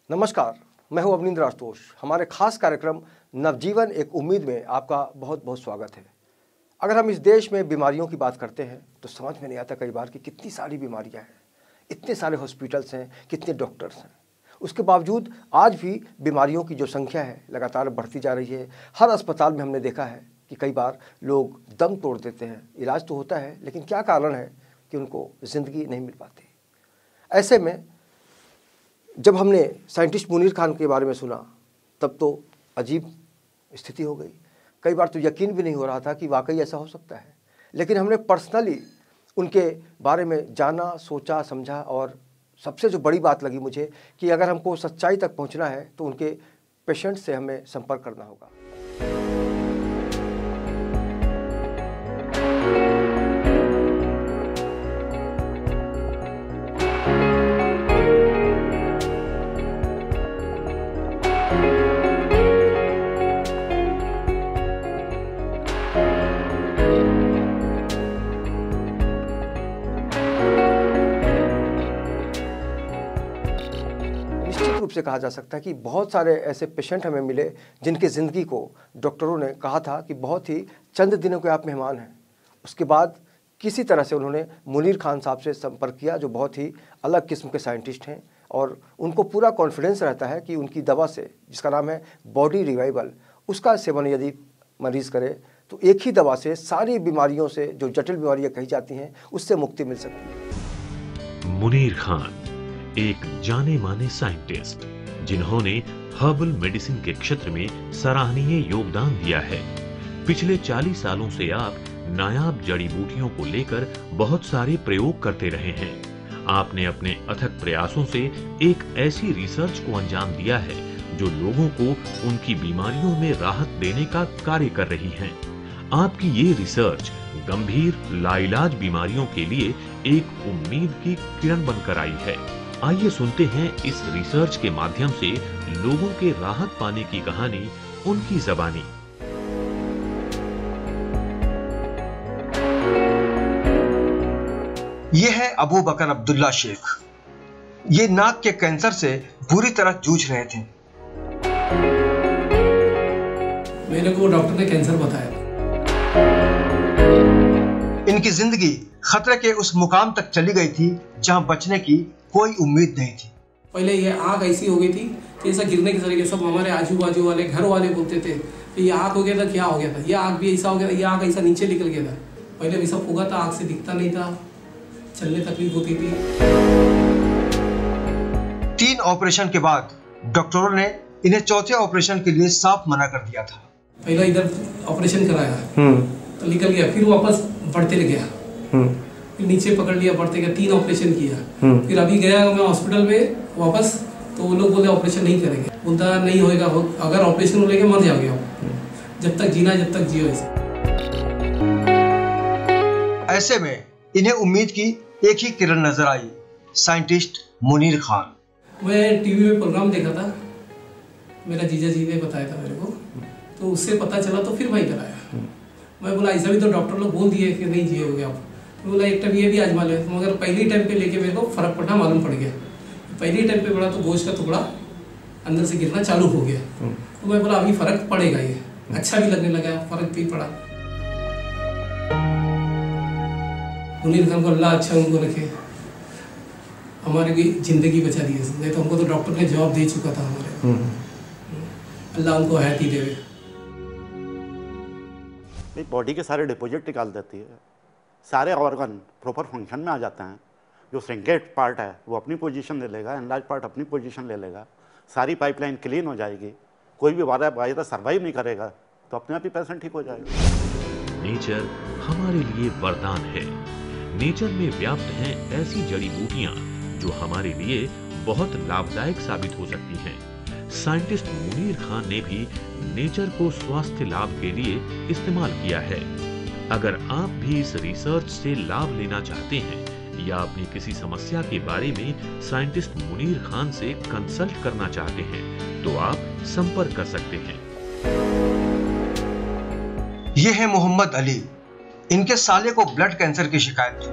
नमस्कार, मैं हूं अवनींद्र आशुतोष। हमारे खास कार्यक्रम नवजीवन एक उम्मीद में आपका बहुत बहुत स्वागत है। अगर हम इस देश में बीमारियों की बात करते हैं तो समझ में नहीं आता कई बार कि कितनी सारी बीमारियां हैं, इतने सारे हॉस्पिटल्स हैं, कितने डॉक्टर्स हैं। उसके बावजूद आज भी बीमारियों की जो संख्या है लगातार बढ़ती जा रही है। हर अस्पताल में हमने देखा है कि कई बार लोग दम तोड़ देते हैं। इलाज तो होता है लेकिन क्या कारण है कि उनको ज़िंदगी नहीं मिल पाती। ऐसे में जब हमने साइंटिस्ट मुनीर खान के बारे में सुना तब तो अजीब स्थिति हो गई। कई बार तो यकीन भी नहीं हो रहा था कि वाकई ऐसा हो सकता है। लेकिन हमने पर्सनली उनके बारे में जाना, सोचा, समझा और सबसे जो बड़ी बात लगी मुझे कि अगर हमको सच्चाई तक पहुंचना है तो उनके पेशेंट से हमें संपर्क करना होगा। रूप से कहा जा सकता है कि बहुत सारे ऐसे पेशेंट हमें मिले जिनकी ज़िंदगी को डॉक्टरों ने कहा था कि बहुत ही चंद दिनों के आप मेहमान हैं। उसके बाद किसी तरह से उन्होंने मुनीर खान साहब से संपर्क किया जो बहुत ही अलग किस्म के साइंटिस्ट हैं और उनको पूरा कॉन्फिडेंस रहता है कि उनकी दवा से, जिसका नाम है बॉडी रिवाइवल, उसका सेवन यदि मरीज़ करे तो एक ही दवा से सारी बीमारियों से, जो जटिल बीमारियाँ कही जाती हैं, उससे मुक्ति मिल सकती है। मुनीर खान एक जाने माने साइंटिस्ट जिन्होंने हर्बल मेडिसिन के क्षेत्र में सराहनीय योगदान दिया है। पिछले 40 सालों से आप नायाब जड़ी बूटियों को लेकर बहुत सारे प्रयोग करते रहे हैं। आपने अपने अथक प्रयासों से एक ऐसी रिसर्च को अंजाम दिया है जो लोगों को उनकी बीमारियों में राहत देने का कार्य कर रही है। आपकी ये रिसर्च गंभीर लाइलाज बीमारियों के लिए एक उम्मीद की किरण बनकर आई है। आइए सुनते हैं इस रिसर्च के माध्यम से लोगों के राहत पाने की कहानी उनकी ज़बानी। ये है अबू बकर अब्दुल्ला शेख। ये नाक के कैंसर से बुरी तरह जूझ रहे थे। मेरे को डॉक्टर ने कैंसर बताया। इनकी जिंदगी खतरे के उस मुकाम तक चली गई थी जहां बचने की कोई उम्मीद नहीं थी। पहले ये आग ऐसी हो गई थी कि ऐसा गिरने की तरीके सब हमारे आजू बाजू वाले घर वाले बोलते थे कि ये आग हो गया था, क्या हो गया था, ये आग भी ऐसा हो गया था, ये आग ऐसा नीचे निकल गया था। पहले भी सब होगा था, आग से दिखता नहीं था, चलने तकलीफ होती थी। 3 ऑपरेशन के बाद डॉक्टरों ने इन्हें चौथे ऑपरेशन के लिए साफ मना कर दिया था। पहला इधर ऑपरेशन कराया तो निकल गया, फिर वापस बढ़ते गया, फिर नीचे पकड़ लिया, बढ़ते गया, 3 ऑपरेशन किया। फिर अभी गया मैं हॉस्पिटल में वापस, तो वो लोग बोले ऑपरेशन नहीं करेंगे, बोलता नहीं होएगा, अगर ऑपरेशन हो लेके मर जाओगे आप, जब तक जीना जब तक जियो। ऐसे में इन्हें उम्मीद की एक ही किरण नजर आई, साइंटिस्ट मुनीर खान। मैं टीवी में प्रोग्राम देखा था, मेरा जीजा जी ने बताया था मेरे को, तो उससे पता चला तो फिर वहीं पर आया। मैं बोला ऐसा भी तो डॉक्टर लोग बोल दिए कि नहीं जियोगे आप, तो बोला एक टाइम ये भी आजमा ले, मगर पहली टाइम पे लेके मेरे को फर्क पड़ना मालूम पड़ गया। पहली टाइम पे पड़ा तो गोश्त का टुकड़ा अंदर से गिरना चालू हो गया, तो मैं बोला अभी फर्क पड़ेगा, ये अच्छा भी लगने लगा, फर्क भी पड़ा। मुनीर खान को अल्लाह अच्छा उनको रखे, हमारे भी जिंदगी बचा दी है, नहीं तो हमको तो डॉक्टर ने जवाब दे चुका था हमारे। अल्लाह उनको हयात ही देवे। बॉडी के सारे डिपॉजिट निकाल देती है, सारे ऑर्गन प्रॉपर फंक्शन में आ जाते हैं। जो श्रिंकेट पार्ट है वो अपनी पोजीशन ले लेगा, एनलार्ज पार्ट अपनी पोजीशन ले लेगा, सारी पाइपलाइन क्लीन हो जाएगी, कोई भी वायरस सर्वाइव नहीं करेगा, तो अपने आप ही पेशेंट ठीक हो जाएगा। नेचर हमारे लिए वरदान है। नेचर में व्याप्त हैं ऐसी जड़ी बूटियां जो हमारे लिए बहुत लाभदायक साबित हो सकती हैं। साइंटिस्ट मुनीर खान ने भी नेचर को स्वास्थ्य लाभ के लिए इस्तेमाल किया है। अगर आप भी इस रिसर्च से लाभ लेना चाहते हैं या अपनी किसी समस्या के बारे में साइंटिस्ट मुनीर खान से कंसल्ट करना चाहते हैं तो आप संपर्क कर सकते हैं। ये है मोहम्मद अली। इनके साले को ब्लड कैंसर की शिकायत थी।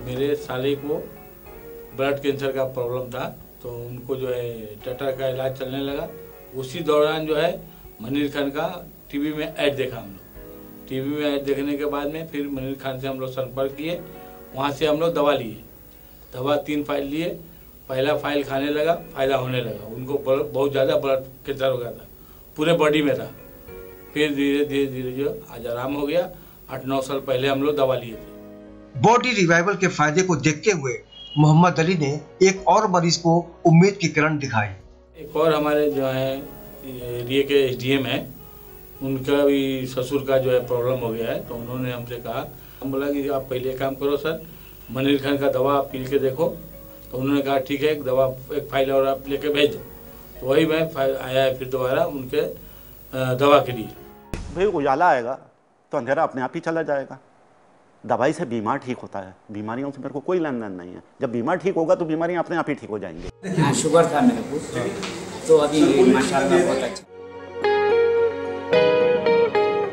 मेरे साले को ब्लड कैंसर का प्रॉब्लम था, तो उनको जो है टटर का इलाज चलने लगा। उसी दौरान जो है मनीर खान का टीवी में ऐड देखा हम लोग। टीवी में ऐड देखने के बाद में फिर मनीर खान से हम लोग संपर्क किए, वहाँ से हम लोग दवा लिए। दवा 3 फाइल लिए। पहला फाइल खाने लगा, फ़ायदा होने लगा। उनको बहुत ज़्यादा ब्लड कैंसर हो गया था, पूरे बॉडी में था। फिर धीरे धीरे जो आज आराम हो गया। 8-9 साल पहले हम लोग दवा लिए थे। बॉडी रिवाइवल के फायदे को देखते हुए मोहम्मद अली ने एक और मरीज को उम्मीद की किरण दिखाई। एक और हमारे जो है एरिया के SDM है, उनका भी ससुर का जो है प्रॉब्लम हो गया है। तो उन्होंने हमसे कहा, हम बोला कि आप पहले काम करो सर, मनीर खान का दवा आप पी के देखो। तो उन्होंने कहा ठीक है, एक फाइल और आप लेके भेज दो। तो वही मैं आया है फिर दोबारा उनके दवा के लिए। भाई उजाला आएगा तो अंधेरा अपने आप ही चला जाएगा। दवाई से बीमार ठीक होता है, बीमारियों से मेरे को कोई लेन देन नहीं है। जब बीमार ठीक होगा तो बीमारियां अपने आप ही ठीक हो जाएंगी। शुगर था मेरे को, तो अभी माशाल्लाह बहुत अच्छा।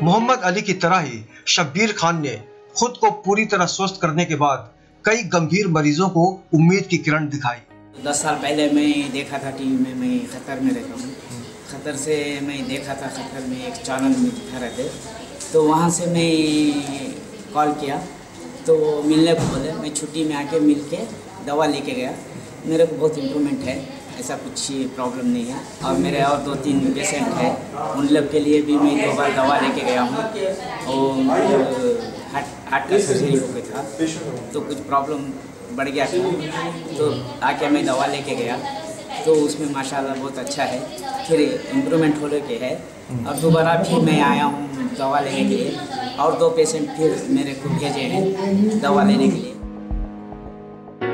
मोहम्मद अली की तरह ही शब्बीर खान ने खुद को पूरी तरह स्वस्थ करने के बाद कई गंभीर मरीजों को उम्मीद की किरण दिखाई। 10 साल पहले मैं देखा था टीवी में, मैं खतर में रहता हूँ। खतर से मैं देखा था, खतर में एक चैनल में दिखा रहे थे। तो वहाँ से मैं कॉल किया तो मिलने को बोले। मैं छुट्टी में आके मिल के दवा लेके गया। मेरे को बहुत इम्प्रूवमेंट है, ऐसा कुछ प्रॉब्लम नहीं है। और मेरे और 2-3 पेशेंट हैं, उन लोग के लिए भी मैं 2 बार दवा लेके गया हूँ। और हार्ट का सर्जरी हो गया था, तो कुछ प्रॉब्लम बढ़ गया था, तो आके मैं दवा लेके गया। तो उसमें माशाल्लाह बहुत अच्छा है, फिर इम्प्रूवमेंट होने के है। और दोबारा फिर मैं आया हूँ दवा लेने के लिए, और 2 पेशेंट फिर मेरे को भेजे हैं दवा लेने के लिए।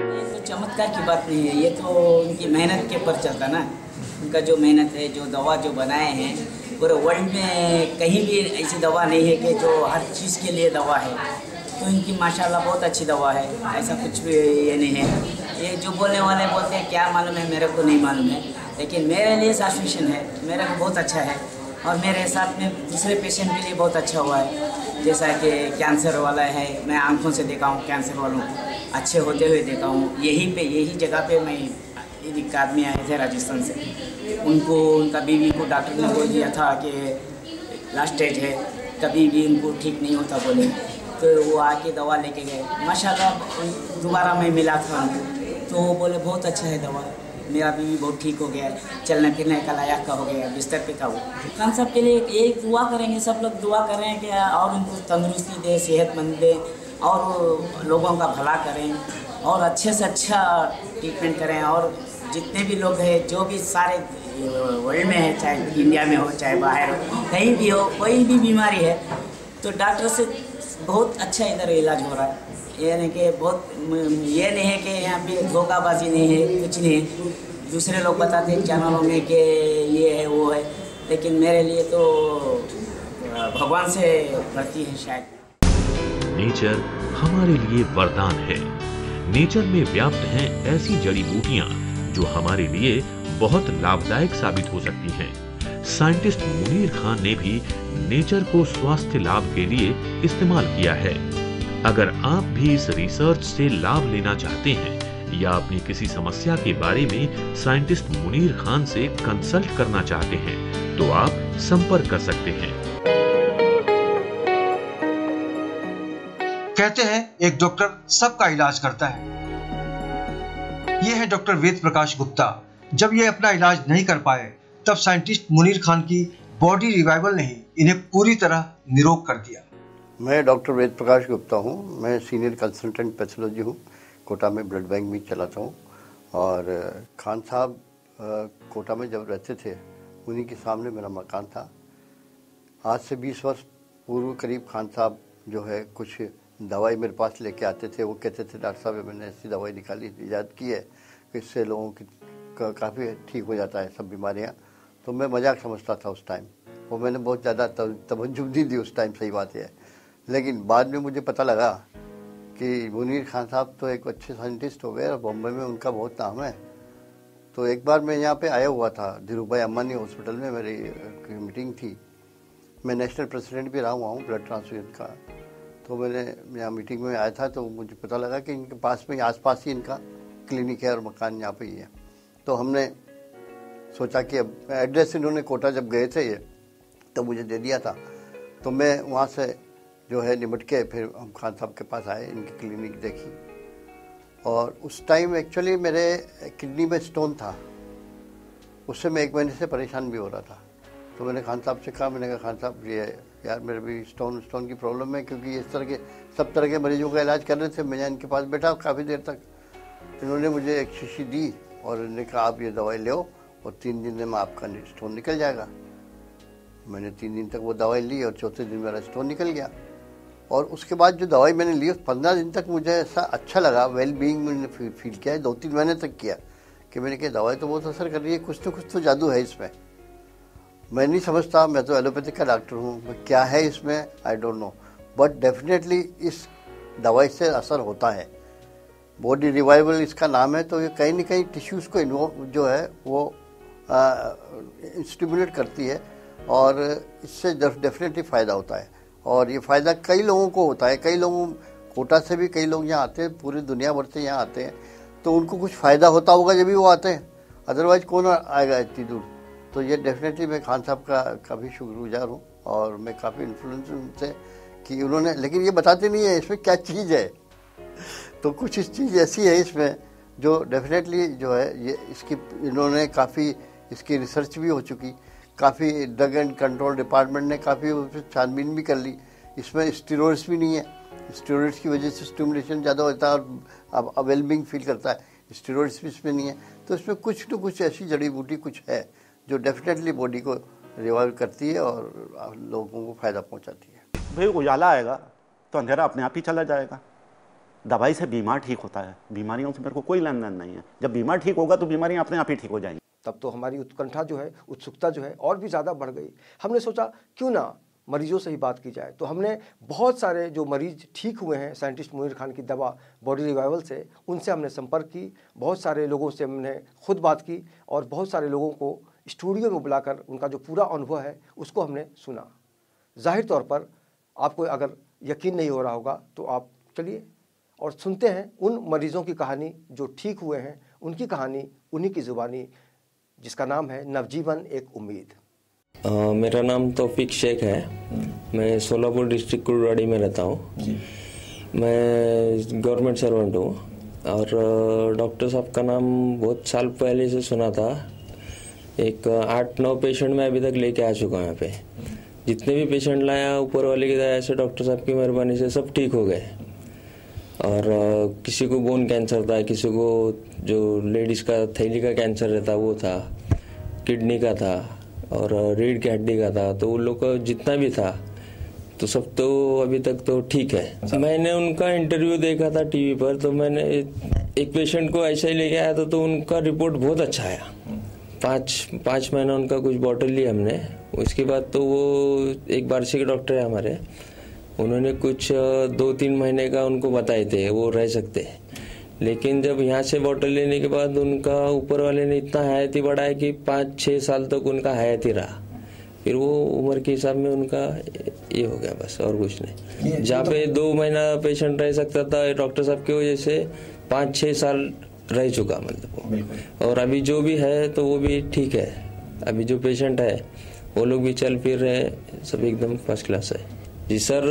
ये तो चमत्कार की बात नहीं है, ये तो उनकी मेहनत के ऊपर चलता ना। उनका जो मेहनत है, जो दवा जो बनाए हैं, पूरे वर्ल्ड में कहीं भी ऐसी दवा नहीं है कि जो हर चीज़ के लिए दवा है। तो इनकी माशाल्लाह बहुत अच्छी दवा है, ऐसा कुछ भी ये नहीं है। ये जो बोलने वाले बोलते हैं क्या मालूम है, मेरे को नहीं मालूम है, लेकिन मेरे लिए सैटिस्फैक्शन है, मेरे को बहुत अच्छा है। और मेरे साथ में दूसरे पेशेंट के लिए बहुत अच्छा हुआ है। जैसा कि कैंसर वाला है, मैं आंखों से देखा हूँ कैंसर वालों को अच्छे होते हुए देखा हूँ। यही जगह पे मैं एक आदमी आए थे राजस्थान से, उनको उनका बीवी को डॉक्टर ने बोल दिया था कि लास्ट स्टेज है, कभी भी उनको ठीक नहीं होता बोले। तो वो आके दवा लेके गए, माशाल्लाह दोबारा मैं मिला था उनको, तो वो बोले बहुत अच्छा है दवा, मेरा बीवी बहुत ठीक हो गया है, चलने फिरने का लायक का हो गया, बिस्तर पे था वो। खान साहब के लिए एक दुआ करेंगे, सब लोग दुआ करें कि और उनको तंदुरुस्ती दे, सेहतमंद दे, और लोगों का भला करें, और अच्छे से अच्छा ट्रीटमेंट करें। और जितने भी लोग हैं, जो भी सारे वर्ल्ड में है, चाहे इंडिया में हो चाहे बाहर हो, कहीं भी हो, कोई भी बीमारी है तो डॉक्टर से बहुत अच्छा इधर इलाज हो रहा है। ये नहीं कि ये नहीं है कि यहाँ पे धोखाबाजी नहीं है, कुछ नहीं है। दूसरे लोग बताते हैं चैनलों में कि ये है वो है, लेकिन मेरे लिए तो भगवान से बढ़ती है शायद। नेचर हमारे लिए वरदान है। नेचर में व्याप्त हैं ऐसी जड़ी बूटियां जो हमारे लिए बहुत लाभदायक साबित हो सकती हैं। साइंटिस्ट मुनीर खान ने भी नेचर को स्वास्थ्य लाभ के लिए इस्तेमाल किया है। अगर आप भी इस रिसर्च से लाभ लेना चाहते हैं या अपनी किसी समस्या के बारे में साइंटिस्ट मुनीर खान से कंसल्ट करना चाहते हैं तो आप संपर्क कर सकते हैं। कहते हैं एक डॉक्टर सबका इलाज करता है। ये है डॉक्टर वेद प्रकाश गुप्ता। जब ये अपना इलाज नहीं कर पाए तब साइंटिस्ट मुनीर खान की बॉडी रिवाइवल ने इन्हें पूरी तरह निरोग कर दिया। मैं डॉक्टर वेद प्रकाश गुप्ता हूँ। मैं सीनियर कंसल्टेंट पैथोलॉजी हूँ। कोटा में ब्लड बैंक भी चलाता हूँ। और खान साहब कोटा में जब रहते थे, उन्हीं के सामने मेरा मकान था। आज से 20 वर्ष पूर्व करीब खान साहब जो है कुछ दवाई मेरे पास लेके आते थे। वो कहते थे डॉक्टर साहब मैंने ऐसी दवाई निकाली, ईजाद की है कि इससे लोगों की काफ़ी ठीक हो जाता है सब बीमारियाँ। तो मैं मजाक समझता था उस टाइम, वो मैंने बहुत ज़्यादा तवज्जो नहीं दी उस टाइम, सही बात है। लेकिन बाद में मुझे पता लगा कि मुनीर खान साहब तो एक अच्छे साइंटिस्ट हो गए और बॉम्बे में उनका बहुत नाम है। तो एक बार मैं यहाँ पे आया हुआ था धीरूभाई अम्बानी हॉस्पिटल में, मेरी मीटिंग थी। मैं नेशनल प्रेसिडेंट भी रहा हुआ हूँ ब्लड ट्रांसफ्यूजन का। तो मैंने यहाँ मीटिंग में आया था तो मुझे पता लगा कि इनके पास में आसपास ही इनका क्लिनिक है और मकान यहाँ पे ही है। तो हमने सोचा कि अब एड्रेस इन्होंने कोटा जब गए थे ये तो मुझे दे दिया था, तो मैं वहाँ से जो है निपट के फिर हम खान साहब के पास आए, इनकी क्लिनिक देखी। और उस टाइम एक्चुअली मेरे किडनी में स्टोन था, उससे मैं 1 महीने से परेशान भी हो रहा था। तो मैंने खान साहब से कहा, मैंने कहा खान साहब ये यार मेरे भी स्टोन की प्रॉब्लम है, क्योंकि इस तरह के सब तरह के मरीजों का इलाज कर रहे थे। मैं इनके पास बैठा काफ़ी देर तक, इन्होंने मुझे एक शीशी दी और इन्होंने कहा आप ये दवाई लो और 3 दिन में आपका स्टोन निकल जाएगा। मैंने 3 दिन तक वो दवाई ली और चौथे दिन मेरा स्टोन निकल गया। और उसके बाद जो दवाई मैंने ली 15 दिन तक मुझे ऐसा अच्छा लगा, वेल बीइंग मैंने फील किया, 2-3 महीने तक किया कि मैंने कहा दवाई तो बहुत असर कर रही है, कुछ तो जादू है इसमें। मैं नहीं समझता, मैं तो एलोपैथिक का डॉक्टर हूँ, क्या है इसमें I don't know, but definitely इस दवाई से असर होता है। बॉडी रिवाइवल इसका नाम है, तो ये कहीं ना कहीं टिश्यूज़ को इन्वॉल्व जो है वो स्टिमुलेट करती है और इससे डेफिनेटली फ़ायदा होता है। और ये फ़ायदा कई लोगों को होता है, कई लोगों कोटा से भी कई लोग यहाँ आते हैं, पूरी दुनिया भर से यहाँ आते हैं, तो उनको कुछ फ़ायदा होता होगा जब भी वो आते हैं, अदरवाइज़ कौन आएगा इतनी दूर। तो ये डेफिनेटली मैं खान साहब का काफ़ी शुक्रगुजार हूँ और मैं काफ़ी इन्फ्लुएंस उनसे कि उन्होंने, लेकिन ये बताते नहीं है इसमें क्या चीज़ है। तो कुछ इस चीज़ ऐसी है इसमें जो डेफिनेटली जो है ये इसकी इन्होंने काफ़ी इसकी रिसर्च भी हो चुकी, काफ़ी ड्रग एंड कंट्रोल डिपार्टमेंट ने काफ़ी छानबीन भी कर ली। इसमें स्टेरॉइड्स भी नहीं है, स्टेरॉइड्स की वजह से स्टिमुलेशन ज़्यादा होता है और अब वेलबींग फील करता है, स्टेरॉइड्स भी इसमें नहीं है। तो इसमें कुछ न कुछ ऐसी जड़ी बूटी कुछ है जो डेफिनेटली बॉडी को रिवाइव करती है और लोगों को फ़ायदा पहुंचाती है। भाई उजाला आएगा तो अंधेरा अपने आप ही चला जाएगा। दवाई से बीमार ठीक होता है, बीमारियों से मेरे को कोई लेन देन नहीं है। जब बीमार ठीक होगा तो बीमारियां अपने आप ही ठीक हो जाएंगी। तब तो हमारी उत्कंठा जो है, उत्सुकता जो है और भी ज़्यादा बढ़ गई। हमने सोचा क्यों ना मरीजों से ही बात की जाए। तो हमने बहुत सारे जो मरीज ठीक हुए हैं साइंटिस्ट मुनीर खान की दवा बॉडी रिवाइवल से, उनसे हमने संपर्क की, बहुत सारे लोगों से हमने खुद बात की और बहुत सारे लोगों को स्टूडियो में बुलाकर उनका जो पूरा अनुभव है उसको हमने सुना। जाहिर तौर पर आपको अगर यकीन नहीं हो रहा होगा तो आप चलिए और सुनते हैं उन मरीज़ों की कहानी जो ठीक हुए हैं, उनकी कहानी उन्हीं की ज़ुबानी, जिसका नाम है नवजीवन एक उम्मीद। मेरा नाम तौफीक शेख है, मैं सोलापुर डिस्ट्रिक्ट कुर्राड़ी में रहता हूँ। मैं गवर्नमेंट सर्वेंट हूँ और डॉक्टर साहब का नाम बहुत साल पहले से सुना था। एक 8-9 पेशेंट मैं अभी तक लेके आ चुका हूँ यहाँ पे। जितने भी पेशेंट लाया ऊपर वाले की दया से, डॉक्टर साहब की मेहरबानी से सब ठीक हो गए। और किसी को बोन कैंसर था, किसी को जो लेडीज़ का थैली का कैंसर रहता वो था, किडनी का था और रीढ़ की हड्डी का था। तो उन लोग का जितना भी था तो सब तो अभी तक तो ठीक है। मैंने उनका इंटरव्यू देखा था टीवी पर, तो मैंने एक पेशेंट को ऐसा ही लेके आया था तो उनका रिपोर्ट बहुत अच्छा आया। 5 महीना उनका कुछ बॉटल ली हमने। उसके बाद तो वो एक वार्षिक डॉक्टर है हमारे, उन्होंने कुछ 2-3 महीने का उनको बताए थे वो रह सकते। लेकिन जब यहाँ से बॉटल लेने के बाद उनका ऊपर वाले ने इतना हयाती बढ़ाया कि 5-6 साल तक उनका हयाती रहा। फिर वो उम्र के हिसाब में उनका ये हो गया, बस और कुछ नहीं। जहाँ पे 2 महीना पेशेंट रह सकता था, डॉक्टर साहब की वजह से 5-6 साल रह चुका मतलब। और अभी जो भी है तो वो भी ठीक है। अभी जो पेशेंट है वो लोग भी चल फिर रहे, सब एकदम फर्स्ट क्लास है। जी सर,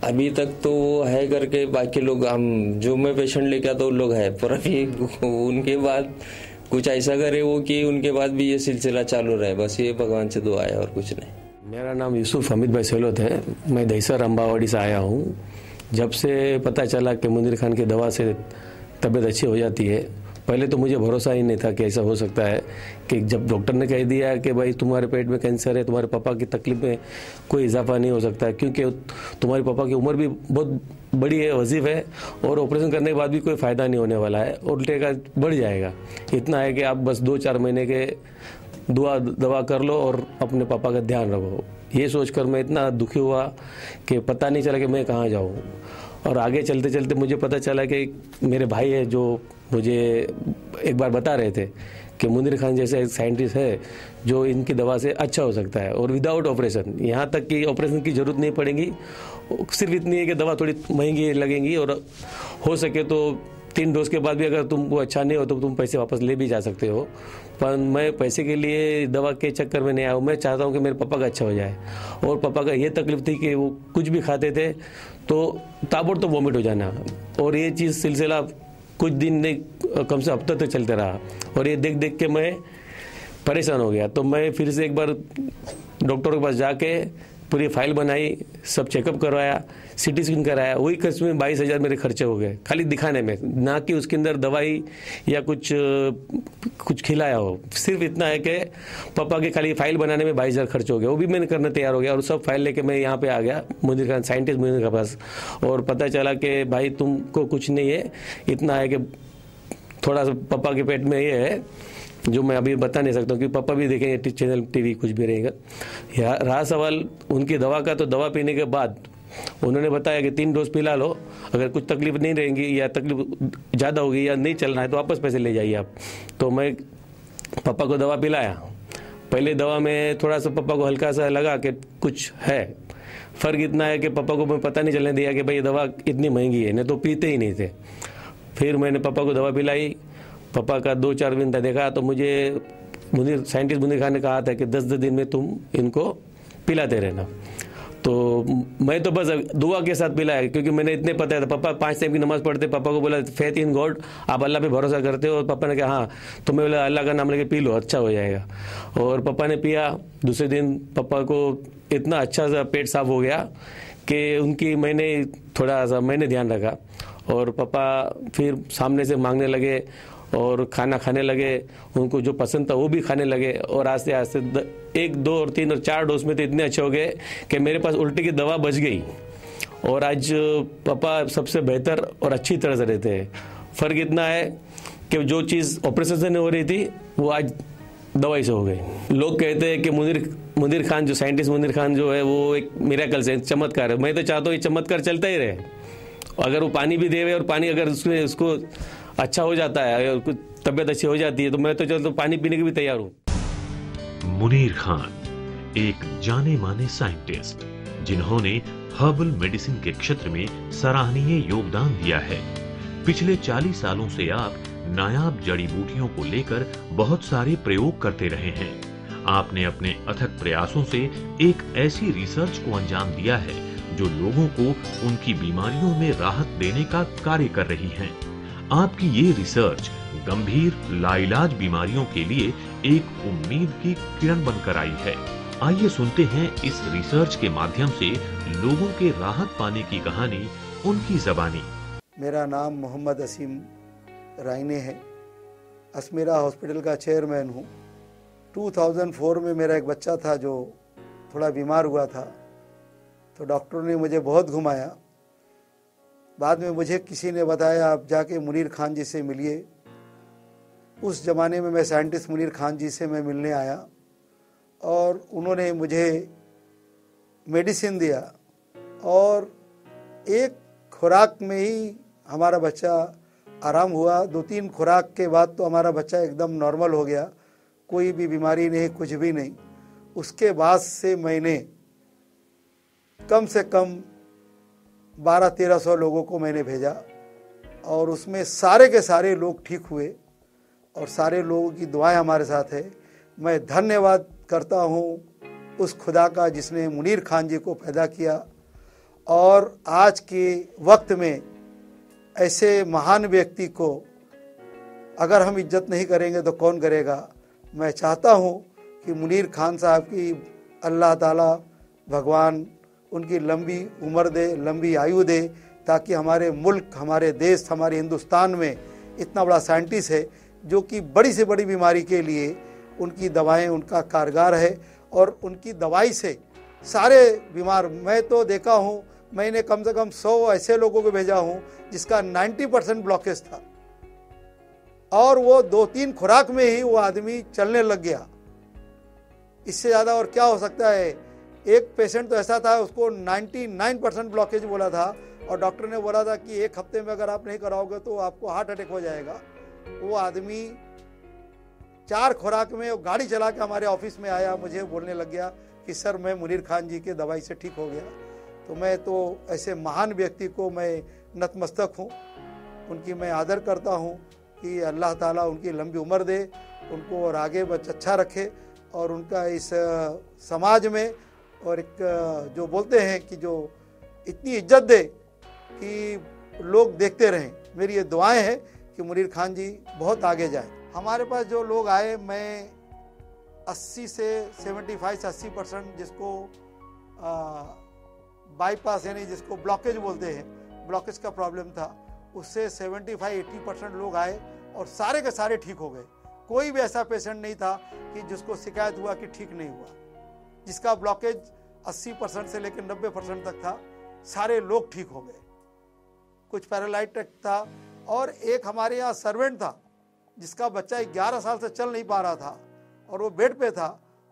अभी तक तो वो है करके बाकी लोग, हम जो मैं पेशेंट लेके आता हूँ लोग है, पर अभी उनके बाद कुछ ऐसा करे वो कि उनके बाद भी ये सिलसिला चालू रहे, बस ये भगवान से दुआ है और कुछ नहीं। मेरा नाम यूसुफ हमीद भाई सेलोत है, मैं दहीसर अम्बावाड़ी से आया हूँ। जब से पता चला कि मुनीर खान की दवा से तबीयत अच्छी हो जाती है, पहले तो मुझे भरोसा ही नहीं था कि ऐसा हो सकता है। कि जब डॉक्टर ने कह दिया कि भाई तुम्हारे पेट में कैंसर है, तुम्हारे पापा की तकलीफ में कोई इजाफा नहीं हो सकता है, क्योंकि तुम्हारे पापा की उम्र भी बहुत बड़ी है, वजीफ है, और ऑपरेशन करने के बाद भी कोई फ़ायदा नहीं होने वाला है, उल्टे का बढ़ जाएगा। इतना है कि आप बस 2-4 महीने के दवा कर लो और अपने पापा का ध्यान रखो। ये सोचकर मैं इतना दुखी हुआ कि पता नहीं चला कि मैं कहाँ जाऊँ। और आगे चलते चलते मुझे पता चला कि मेरे भाई है जो मुझे एक बार बता रहे थे कि मुनीर खान जैसे एक साइंटिस्ट है जो इनकी दवा से अच्छा हो सकता है और विदाउट ऑपरेशन, यहाँ तक कि ऑपरेशन की ज़रूरत नहीं पड़ेगी। सिर्फ इतनी है कि दवा थोड़ी महंगी लगेंगी और हो सके तो 3 डोज के बाद भी अगर तुमको अच्छा नहीं हो तो तुम पैसे वापस ले भी जा सकते हो, पर मैं पैसे के लिए दवा के चक्कर में नहीं आया हूँ। मैं चाहता हूँ कि मेरे पापा का अच्छा हो जाए। और पापा का ये तकलीफ थी कि वो कुछ भी खाते थे तो ताबड़तोड़ वॉमिट हो जाना, और ये चीज़ सिलसिला कुछ दिन नहीं, कम से हफ्ते तक चलते रहा, और ये देख देख के मैं परेशान हो गया। तो मैं फिर से एक बार डॉक्टर के पास जाके पूरी फाइल बनाई, सब चेकअप करवाया, CT स्कैन कराया। वही खर्च में 22,000 मेरे खर्चे हो गए खाली दिखाने में, ना कि उसके अंदर दवाई या कुछ खिलाया हो। सिर्फ इतना है कि पापा के खाली फाइल बनाने में 22,000 खर्च हो गया। वो भी मैंने करने तैयार हो गया, और सब फाइल लेके मैं यहाँ पे आ गया मुनीर खान, साइंटिस्ट मुनीर के पास। और पता चला कि भाई तुमको कुछ नहीं है, इतना है कि थोड़ा सा पापा के पेट में ये है जो मैं अभी बता नहीं सकता हूँ, क्योंकि पापा भी देखेंगे चैनल TV कुछ भी रहेगा। रहा सवाल उनकी दवा का, तो दवा पीने के बाद उन्होंने बताया कि 3 डोज पिला लो, अगर कुछ तकलीफ नहीं रहेगी या तकलीफ ज़्यादा होगी या नहीं चलना है तो वापस पैसे ले जाइए आप। तो मैं पापा को दवा पिलाया। पहले दवा में थोड़ा सा पापा को हल्का सा लगा कि कुछ है, फ़र्क इतना है कि पापा को मैं पता नहीं चलने दिया कि भाई दवा इतनी महंगी है, नहीं तो पीते ही नहीं थे। फिर मैंने पापा को दवा पिलाई। पापा का 2-4 दिन देखा तो मुझे साइंटिस्ट मुनीर खान ने कहा था कि 10-10 दिन में तुम इनको पिलाते रहना। तो मैं तो बस दुआ के साथ पिलाया, क्योंकि मैंने इतने पता था पापा 5 टाइम की नमाज पढ़ते। पापा को बोला फेथ इन गॉड, आप अल्लाह पे भरोसा करते हो? और पापा ने कहा हाँ। तो मैं बोला अल्लाह का नाम लेके पी लो, अच्छा हो जाएगा। और पापा ने पिया। दूसरे दिन पापा को इतना अच्छा सा पेट साफ हो गया कि उनकी मैंने ध्यान रखा, और पापा फिर सामने से मांगने लगे और खाना खाने लगे। उनको जो पसंद था वो भी खाने लगे, और आस्ते आस्ते 1, 2 और 3 और 4 डोज में तो इतने अच्छे हो गए कि मेरे पास उल्टी की दवा बच गई। और आज पापा सबसे बेहतर और अच्छी तरह से रहते हैं। फ़र्क इतना है कि जो चीज़ ऑपरेशन से नहीं हो रही थी वो आज दवाई से हो गई। लोग कहते हैं कि मुनीर खान जो साइंटिस्ट मुनीर खान जो है वो एक मिरेकल से, चमत्कार है। मैं तो चाहता हूँ ये चमत्कार चलता ही रहे। अगर वो पानी भी देवे और पानी अगर उसको अच्छा हो जाता है और कुछ तबीयत अच्छी हो जाती है तो मैं तो चलता पानी पीने के भी तैयार हूँ। मुनीर खान एक जाने माने साइंटिस्ट जिन्होंने हर्बल मेडिसिन के क्षेत्र में सराहनीय योगदान दिया है। पिछले 40 सालों से आप नायाब जड़ी बूटियों को लेकर बहुत सारे प्रयोग करते रहे हैं। आपने अपने अथक प्रयासों से एक ऐसी रिसर्च को अंजाम दिया है जो लोगों को उनकी बीमारियों में राहत देने का कार्य कर रही है। आपकी ये रिसर्च गंभीर लाइलाज बीमारियों के लिए एक उम्मीद की किरण बनकर आई है। आइए सुनते हैं इस रिसर्च के माध्यम से लोगों के राहत पाने की कहानी उनकी ज़बानी। मेरा नाम मोहम्मद असीम राइने है। असमीरा हॉस्पिटल का चेयरमैन हूँ। 2004 में मेरा एक बच्चा था जो थोड़ा बीमार हुआ था, तो डॉक्टरों ने मुझे बहुत घुमाया। बाद में मुझे किसी ने बताया आप जाके मुनीर खान जी से मिलिए। उस ज़माने में मैं साइंटिस्ट मुनीर खान जी से मैं मिलने आया और उन्होंने मुझे मेडिसिन दिया, और एक खुराक में ही हमारा बच्चा आराम हुआ। 2-3 खुराक के बाद तो हमारा बच्चा एकदम नॉर्मल हो गया, कोई भी बीमारी नहीं, कुछ भी नहीं। उसके बाद से मैंने कम से कम 1200-1300 लोगों को मैंने भेजा, और उसमें सारे के सारे लोग ठीक हुए, और सारे लोगों की दुआएं हमारे साथ है। मैं धन्यवाद करता हूँ उस खुदा का जिसने मुनीर खान जी को पैदा किया, और आज के वक्त में ऐसे महान व्यक्ति को अगर हम इज्जत नहीं करेंगे तो कौन करेगा। मैं चाहता हूँ कि मुनीर खान साहब की अल्लाह ताला भगवान उनकी लंबी उम्र दे, लंबी आयु दे, ताकि हमारे मुल्क, हमारे देश, हमारे हिंदुस्तान में इतना बड़ा साइंटिस्ट है जो कि बड़ी से बड़ी बीमारी के लिए उनकी दवाएं उनका कारगर है, और उनकी दवाई से सारे बीमार, मैं तो देखा हूँ, मैंने कम से कम 100 ऐसे लोगों को भेजा हूँ जिसका 90% ब्लॉकेज था, और वो 2-3 खुराक में ही वो आदमी चलने लग गया। इससे ज़्यादा और क्या हो सकता है। एक पेशेंट तो ऐसा था, उसको 99% ब्लॉकेज बोला था, और डॉक्टर ने बोला था कि 1 हफ्ते में अगर आप नहीं कराओगे तो आपको हार्ट अटैक हो जाएगा। वो आदमी 4 खुराक में गाड़ी चला के हमारे ऑफिस में आया, मुझे बोलने लग गया कि सर मैं मुनीर खान जी के दवाई से ठीक हो गया। तो मैं तो ऐसे महान व्यक्ति को मैं नतमस्तक हूँ, उनकी मैं आदर करता हूँ कि अल्लाह ताला उनकी लंबी उम्र दे, उनको और आगे अच्छा रखे, और उनका इस समाज में और एक जो बोलते हैं कि जो इतनी इज्जत दे कि लोग देखते रहें। मेरी ये दुआएं हैं कि मुनीर खान जी बहुत आगे जाएं। हमारे पास जो लोग आए, मैं 80 से 75 से 80% जिसको बाईपास यानी जिसको ब्लॉकेज बोलते हैं, ब्लॉकेज का प्रॉब्लम था, उससे 75-80% लोग आए और सारे के सारे ठीक हो गए। कोई भी ऐसा पेशेंट नहीं था कि जिसको शिकायत हुआ कि ठीक नहीं हुआ। जिसका ब्लॉकेज 80% से लेकर 90% तक था, सारे लोग ठीक हो गए। कुछ पैरालाइटिक था, और एक हमारे यहाँ सर्वेंट था जिसका बच्चा 11 साल से चल नहीं पा रहा था और वो बेड पे था,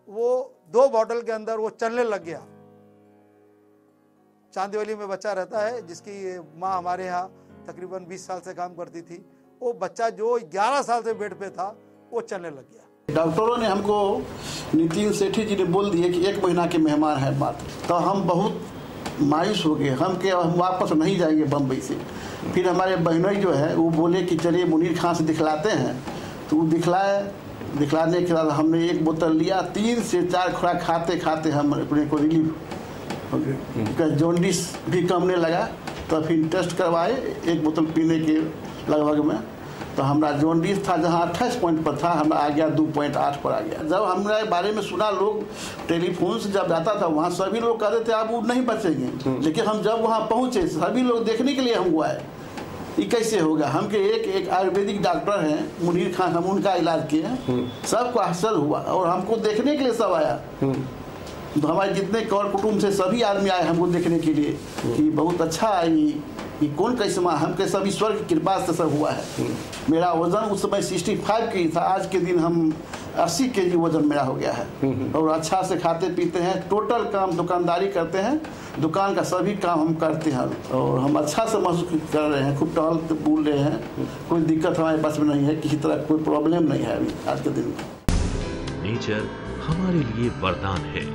वो 2 बॉटल के अंदर वो चलने लग गया। चांदीवली में बच्चा रहता है जिसकी माँ हमारे यहाँ तकरीबन 20 साल से काम करती थी। वो बच्चा जो 11 साल से बेड पे था वो चलने लग गया। डॉक्टरों ने हमको, नितिन सेठी जी ने बोल दिए कि 1 महीना के मेहमान है बात, तो हम बहुत मायूस हो गए। हम वापस नहीं जाएंगे बम्बई से। फिर हमारे बहनोई जो है वो बोले कि चलिए मुनीर खान से दिखलाते हैं, तो वो दिखलाने के बाद हमने 1 बोतल लिया। 3 से 4 खुराक खाते खाते हम अपने को रिलीफ हो गए। जॉन्डिस भी कमने लगा, तो फिर टेस्ट करवाए 1 बोतल पीने के लगभग में, तो हमारा जॉन्डिस था जहाँ 28 पॉइंट पर था, हमारा आ गया 2.8 पर आ गया। जब हमारे बारे में सुना, लोग टेलीफोन से जब जाता था वहाँ सभी लोग कहते थे आप वो नहीं बचेंगे, लेकिन हम जब वहाँ पहुँचे सभी लोग देखने के लिए हम हुआ है ये कैसे होगा। हम के एक आयुर्वेदिक डॉक्टर हैं मुनीर खान, हम उनका इलाज किए हैं, सबको आश्चर्य हुआ और हमको देखने के लिए सब आया। तो हमारे जितने कौर कुटुंब से सभी आदमी आए हमको देखने के लिए कि बहुत अच्छा है ये कौन कैसे माँ, हमके सब ईश्वर की कृपा से सब हुआ है। मेरा वजन उस समय 65 की था, आज के दिन हम 80 kg वजन मेरा हो गया है। और अच्छा से खाते पीते हैं, टोटल काम दुकानदारी करते हैं, दुकान का सभी काम हम करते हैं और हम अच्छा से महसूस कर रहे हैं, खूब टहल बोल रहे हैं, कोई दिक्कत हमारे पास में नहीं है, किसी तरह कोई प्रॉब्लम नहीं है अभी आज के दिन में। नेचर हमारे लिए वरदान है।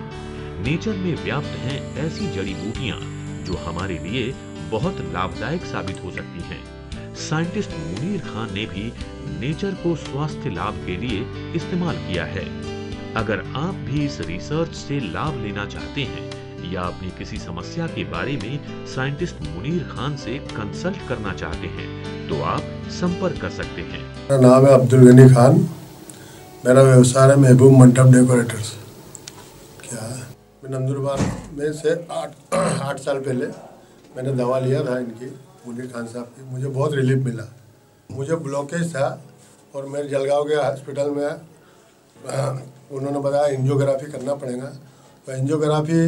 नेचर में व्याप्त हैं ऐसी जड़ी बूटियां जो हमारे लिए बहुत लाभदायक साबित हो सकती हैं। साइंटिस्ट मुनीर खान ने भी नेचर को स्वास्थ्य लाभ के लिए इस्तेमाल किया है। अगर आप भी इस रिसर्च से लाभ लेना चाहते हैं या अपनी किसी समस्या के बारे में साइंटिस्ट मुनीर खान से कंसल्ट करना चाहते हैं तो आप संपर्क कर सकते हैं। मेरा नाम है अब्दुल गनी खान, मेरा व्यवसाय है महबूब मंडप डेकोरेटर्स। क्या है, मैं नंदुरबार में से 8 साल पहले मैंने दवा लिया था इनकी, मुनीर खान साहब की, मुझे बहुत रिलीफ मिला। मुझे ब्लॉकेज था और मैं जलगांव के हॉस्पिटल में उन्होंने बताया एंजियोग्राफी करना पड़ेगा, तो एंजियोग्राफी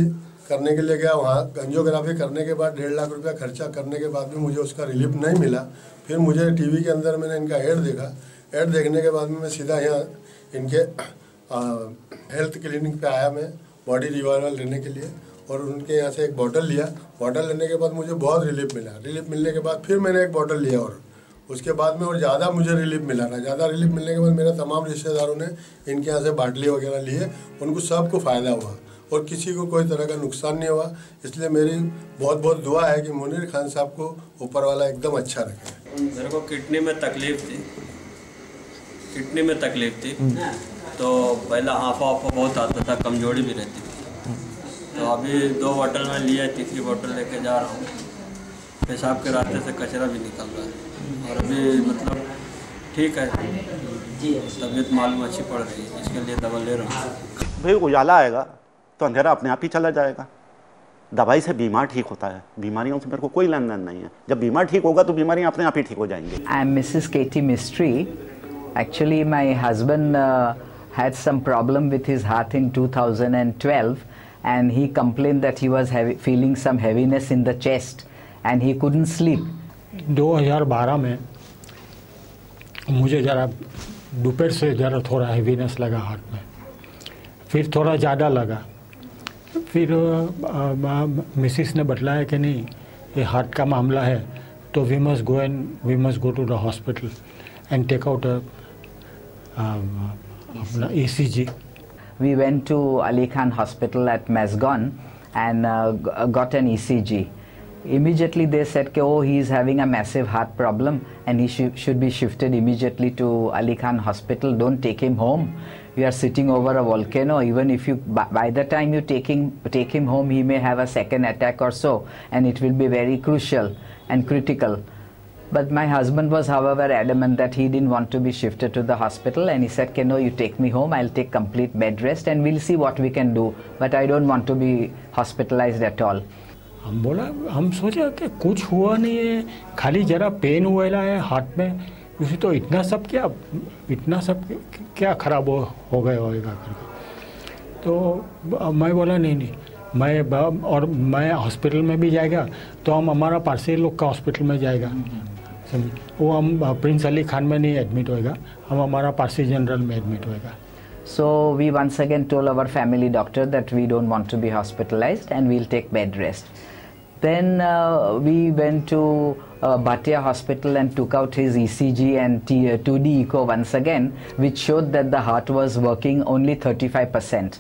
करने के लिए गया। वहाँ एंजियोग्राफी करने के बाद 1.5 लाख रुपया खर्चा करने के बाद भी मुझे उसका रिलीफ नहीं मिला। फिर मुझे टीवी के अंदर मैंने इनका ऐड देखा, ऐड देखने के बाद में मैं सीधा यहाँ इनके हेल्थ क्लिनिक पे आया, मैं बॉडी रिवाइवल लेने के लिए, और उनके यहाँ से एक बॉटल लिया। बॉटल लेने के बाद मुझे बहुत रिलीफ मिला। रिलीफ मिलने के बाद फिर मैंने एक बॉटल लिया और उसके बाद में और ज़्यादा मुझे रिलीफ मिला था। ज़्यादा रिलीफ मिलने के बाद मेरे तमाम रिश्तेदारों ने इनके यहाँ से बाटली वगैरह लिए, उनको सबको फ़ायदा हुआ और किसी को कोई तरह का नुकसान नहीं हुआ। इसलिए मेरी बहुत बहुत दुआ है कि मुनीर खान साहब को ऊपर वाला एकदम अच्छा रखे। मेरे को किडनी में तकलीफ थी, तो पहला हाफा बहुत आता था, कमजोरी भी रहती थी। तो अभी 2 बोतल में लिया, 3री बोतल लेके जा रहा हूँ। पेशाब के रास्ते से कचरा भी निकल रहा है और अभी मतलब ठीक है, तबीयत मालूम अच्छी पड़ रही है, इसके लिए दवा ले रहा हूँ। भाई उजाला आएगा तो अंधेरा अपने आप ही चला जाएगा। दवाई से बीमार ठीक होता है, बीमारियों से मेरे को कोई लेन देन नहीं है। जब बीमार ठीक होगा तो बीमारियां अपने आप ही ठीक हो जाएंगी। I am Mrs Katie Mistry. Actually my husband had some problem with his heart in 2012 and he complained that he was feeling some heaviness in the chest and he couldn't sleep. 2012 में मुझे ज़रा दोपहर से ज़रा थोड़ा हेवीनेस लगा heart में, फिर थोड़ा ज़्यादा लगा। फिर मिसिस ने बतलाया कि नहीं ये हार्ट का मामला है, तो we must go to the hospital and take out ECG. We went to Ali Khan Hospital at Mazgon and got an ECG. Immediately they said, oh, he is having a massive heart problem and he should be shifted immediately to Ali Khan Hospital. Don't take him home. You are sitting over a volcano. Even if you, by the time you take him home, he may have a second attack or so, and it will be very crucial and critical. But my husband was, however, adamant that he didn't want to be shifted to the hospital, and he said, no, you take me home, I'll take complete bed rest and we'll see what we can do. But I don't want to be hospitalized at all. हम सोचा कि कुछ हुआ नहीं है, खाली जरा pen हुआ है हाथ में, उसे तो इतना सब क्या खराब हो गया होगा करके। तो मैं बोला नहीं, मैं हॉस्पिटल में भी जाएगा तो हम हमारा पारसी लोग का हॉस्पिटल में जाएगा, वो हम प्रिंस अली खान में नहीं एडमिट होएगा, हम हमारा पारसी जनरल में एडमिट होएगा। So we once again told our family doctor that we don't want to be hospitalized and we'll take bed rest. Then we went to Bhatia Hospital and took out his ECG and 2D echo once again, which showed that the heart was working only 35%.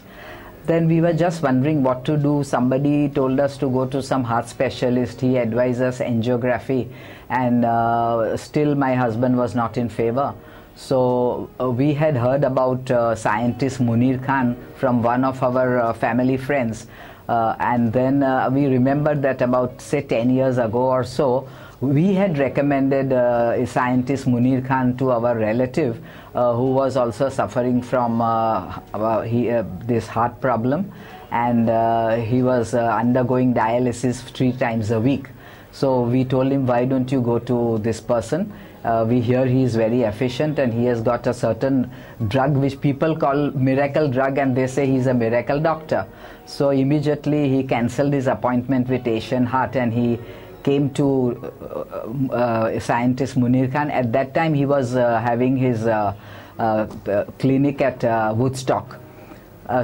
Then we were just wondering what to do. Somebody told us to go to some heart specialist. He advised us angiography, and still my husband was not in favor. So we had heard about scientist Munir Khan from one of our family friends, and then we remembered that about, say, 10 years ago or so, we had recommended scientist Munir Khan to our relative who was also suffering from this heart problem, and he was undergoing dialysis 3 times a week. So we told him, why don't you go to this person? We hear he is very efficient and he has got a certain drug which people call miracle drug, and they say he is a miracle doctor. So immediately he cancelled his appointment with Asian Heart and he came to scientist Munir Khan. At that time he was having his clinic at Woodstock.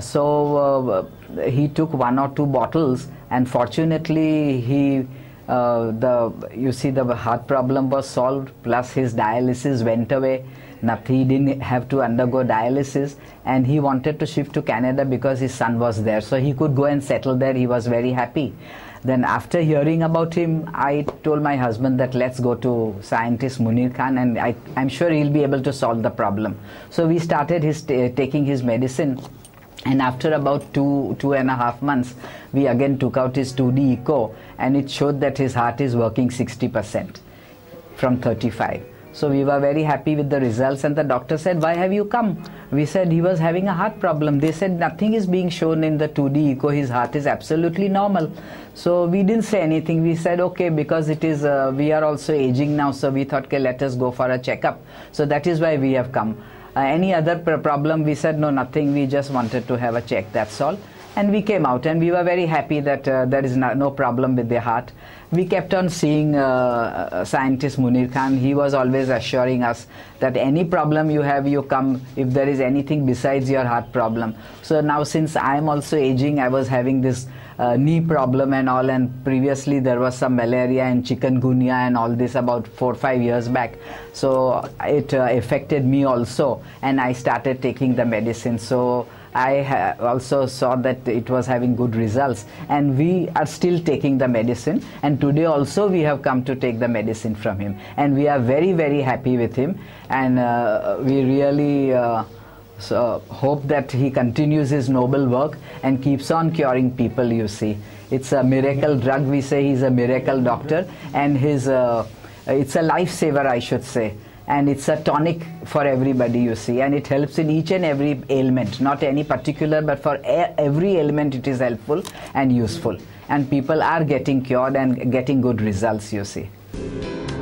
So he took 1 or 2 bottles, and fortunately he you see the heart problem was solved, plus his dialysis went away. He didn't have to undergo dialysis, and he wanted to shift to Canada because his son was there, so he could go and settle there. He was very happy. Then after hearing about him, I told my husband that let's go to scientist Munir Khan, and I'm sure he'll be able to solve the problem. So we started taking his medicine. And after about 2.5 months, we again took out his 2D echo, and it showed that his heart is working 60% from 35. So we were very happy with the results, and the doctor said, why have you come? We said he was having a heart problem. They said nothing is being shown in the 2D echo, his heart is absolutely normal. So we didn't say anything. We said, okay, because it is we are also aging now, so we thought, okay, let us go for a checkup. So that is why we have come. Any other problem? We said, no, nothing, we just wanted to have a check, that's all. And we came out, and we were very happy that there is no problem with the heart. We kept on seeing scientist Munir Khan. He was always assuring us that any problem you have, you come if there is anything besides your heart problem. So now, since I am also aging, I was having this knee problem and all, and previously there was some malaria and chikungunya and all this about 4 or 5 years back. So it affected me also, and I started taking the medicine. So I also saw that it was having good results, and we are still taking the medicine, and today also we have come to take the medicine from him, and we are very, very happy with him, and we really so hope that he continues his noble work and keeps on curing people, you see. It's a miracle drug, we say he's a miracle doctor, and his it's a lifesaver, I should say. And it's a tonic for everybody, you see, and it helps in each and every ailment, not any particular, but for every ailment it is helpful and useful, and people are getting cured and getting good results, you see.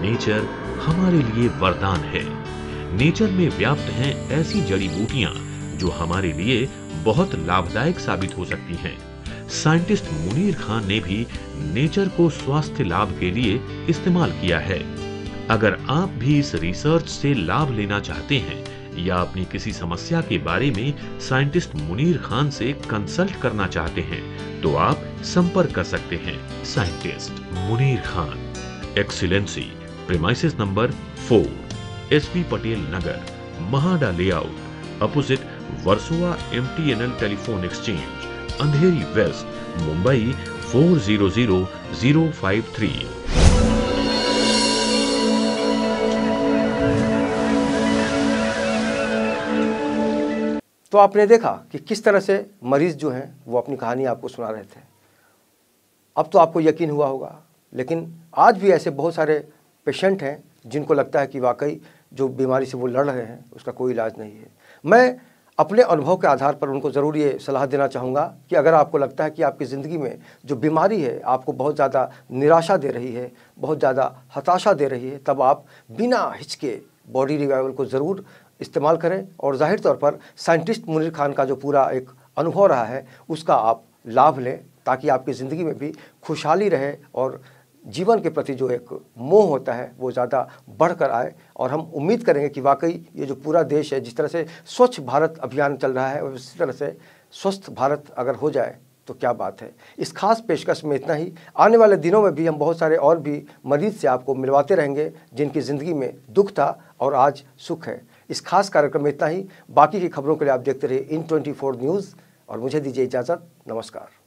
Nature हमारे लिए वरदान है। Nature में व्याप्त हैं ऐसी जड़ी बूटियां जो हमारे लिए बहुत लाभदायक साबित हो सकती हैं। साइंटिस्ट मुनीर खान ने भी नेचर को स्वास्थ्य लाभ के लिए इस्तेमाल किया है। अगर आप भी इस रिसर्च से लाभ लेना चाहते हैं या अपनी किसी समस्या के बारे में साइंटिस्ट मुनीर खान से कंसल्ट करना चाहते हैं, तो आप संपर्क कर सकते हैं scientist Munir Khan, excellency, premises number 4, SP Patel Nagar, MHADA layout, opposite Versova MTNL telephone exchange, Andheri west, Mumbai 400-053। तो आपने देखा कि किस तरह से मरीज जो हैं वो अपनी कहानी आपको सुना रहे थे। अब तो आपको यकीन हुआ होगा, लेकिन आज भी ऐसे बहुत सारे पेशेंट हैं जिनको लगता है कि वाकई जो बीमारी से वो लड़ रहे हैं उसका कोई इलाज नहीं है। मैं अपने अनुभव के आधार पर उनको ज़रूर ये सलाह देना चाहूँगा कि अगर आपको लगता है कि आपकी ज़िंदगी में जो बीमारी है आपको बहुत ज़्यादा निराशा दे रही है, बहुत ज़्यादा हताशा दे रही है, तब आप बिना हिचके बॉडी रिवाइवल को ज़रूर इस्तेमाल करें। और जाहिर तौर पर साइंटिस्ट मुनीर खान का जो पूरा एक अनुभव रहा है उसका आप लाभ लें, ताकि आपकी ज़िंदगी में भी खुशहाली रहे और जीवन के प्रति जो एक मोह होता है वो ज़्यादा बढ़कर आए। और हम उम्मीद करेंगे कि वाकई ये जो पूरा देश है, जिस तरह से स्वच्छ भारत अभियान चल रहा है और इसी तरह से स्वस्थ भारत अगर हो जाए तो क्या बात है। इस खास पेशकश में इतना ही। आने वाले दिनों में भी हम बहुत सारे और भी मरीज से आपको मिलवाते रहेंगे जिनकी ज़िंदगी में दुख था और आज सुख है। इस खास कार्यक्रम में इतना ही। बाकी की खबरों के लिए आप देखते रहिए IN24 न्यूज़ और मुझे दीजिए इजाज़त। नमस्कार।